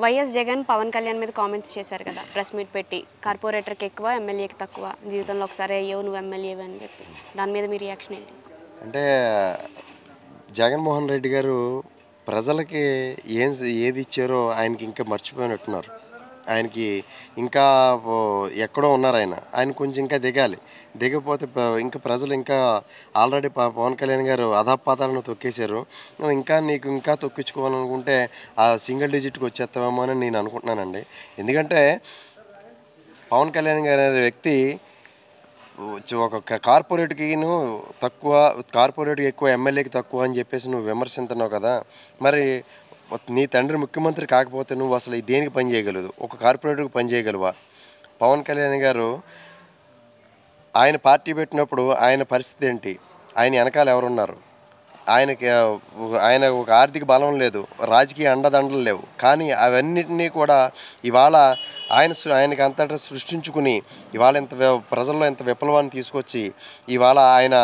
YS Jagan Pawan Kalyan మీద comments చేశారు కదా ప్రెస్ మీట్ పెట్టి, కార్పొరేటర్కి ఎక్కువ ఎమ్మెల్యేకి తక్కువ, జీవితంలో ఒకసారి అయ్యో నువ్వు ఎమ్మెల్యేవి అని చెప్పి. దాని మీద మీ రియాక్షన్ ఏంటి? అంటే జగన్మోహన్ రెడ్డి గారు ప్రజలకి ఏది ఇచ్చారో ఆయనకి ఇంకా మర్చిపోయినట్టున్నారు. ఆయనకి ఇంకా ఎక్కడో ఉన్నారు ఆయన కొంచెం ఇంకా దిగాలి. దిగకపోతే ఇంకా ప్రజలు ఇంకా ఆల్రెడీ పవన్ కళ్యాణ్ గారు అధపాతాలను తొక్కేశారు. ఇంకా నీకు ఇంకా తొక్కించుకోవాలనుకుంటే ఆ సింగిల్ డిజిట్కి వచ్చేస్తామేమో అని నేను అనుకుంటున్నానండి. ఎందుకంటే పవన్ కళ్యాణ్ గారు అనే వ్యక్తి ఒక కార్పొరేట్కిను తక్కువ, కార్పొరేట్కి ఎక్కువ, ఎమ్మెల్యేకి తక్కువ అని చెప్పేసి నువ్వు విమర్శిస్తున్నావు కదా. మరి నీ తండ్రి ముఖ్యమంత్రి కాకపోతే నువ్వు అసలు దేనికి పని చేయగలదు? ఒక కార్పొరేటర్కి పని చేయగలవా? పవన్ కళ్యాణ్ గారు ఆయన పార్టీ పెట్టినప్పుడు ఆయన పరిస్థితి ఏంటి? ఆయన వెనకాల ఎవరున్నారు? ఆయనకి ఆయన ఒక ఆర్థిక బలం లేదు, రాజకీయ అండదండలు లేవు. కానీ అవన్నిటినీ కూడా ఇవాళ ఆయనకి అంతటా సృష్టించుకుని ఇవాళ ప్రజల్లో ఎంత విప్లవాన్ని తీసుకొచ్చి ఇవాళ ఆయన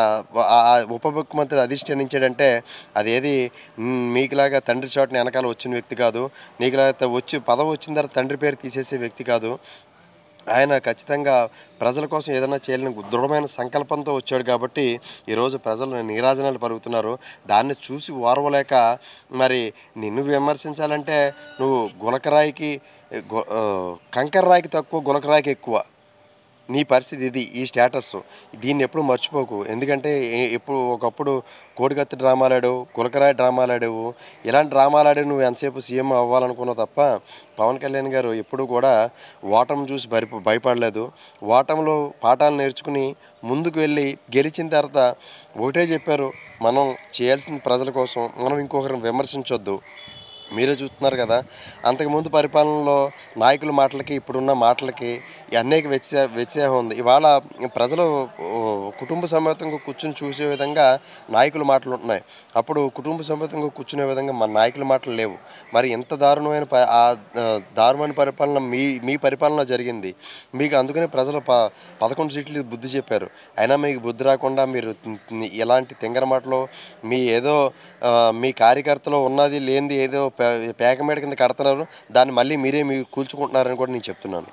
ఉప ముఖ్యమంత్రి అధిష్ఠానించాడంటే అదేది మీకులాగా తండ్రి చోటుని వెనకాల వచ్చిన వ్యక్తి కాదు. నీకులాగా పదవి వచ్చిన తర్వాత తండ్రి పేరు తీసేసే వ్యక్తి కాదు. ఆయన ఖచ్చితంగా ప్రజల కోసం ఏదైనా చేయాలని దృఢమైన సంకల్పంతో వచ్చాడు కాబట్టి ఈరోజు ప్రజలు నీరాజనాలు పరుగుతున్నారు. దాన్ని చూసి ఓర్వలేక మరి నిన్ను విమర్శించాలంటే నువ్వు కంకర్రాయికి తక్కువ, గులకరాయికి ఎక్కువ. నీ పరిస్థితి ఇది, ఈ స్టేటస్. దీన్ని ఎప్పుడు మర్చిపోకు. ఎందుకంటే ఒకప్పుడు కోడికత్తి డ్రామాలు ఆడావు, గులకరాయి డ్రామాలు ఆడావు. ఇలాంటి డ్రామాలు ఆడి నువ్వు ఎంతసేపు సీఎం అవ్వాలనుకున్నావు తప్ప పవన్ కళ్యాణ్ గారు ఎప్పుడు కూడా ఓటమి చూసి భయపడలేదు. ఓటమిలో పాఠాలు నేర్చుకుని ముందుకు వెళ్ళి గెలిచిన తర్వాత ఒకటే చెప్పారు, మనం చేయాల్సింది ప్రజల కోసం, మనం ఇంకొకరిని విమర్శించొద్దు. మీరే చూస్తున్నారు కదా, అంతకుముందు పరిపాలనలో నాయకుల మాటలకి ఇప్పుడున్న మాటలకి అనేక వ్యత్యాసం ఉంది. ఇవాళ ప్రజలు కుటుంబ సమేతంగా కూర్చుని చూసే విధంగా నాయకుల మాటలు ఉంటున్నాయి. అప్పుడు కుటుంబ సమేతంగా కూర్చునే విధంగా మన నాయకుల మాటలు లేవు. మరి ఎంత దారుణమైన పరిపాలన మీ పరిపాలన జరిగింది. మీకు అందుకనే ప్రజలు 11 సీట్లు బుద్ధి చెప్పారు. అయినా మీకు బుద్ధి రాకుండా మీరు ఎలాంటి తింగర మాటలు మీ కార్యకర్తలో ఉన్నది లేనిది ఏదో పేక మీద కింద కడుతున్నారు. దాన్ని మళ్ళీ మీరు కూల్చుకుంటున్నారని కూడా నేను చెప్తున్నాను.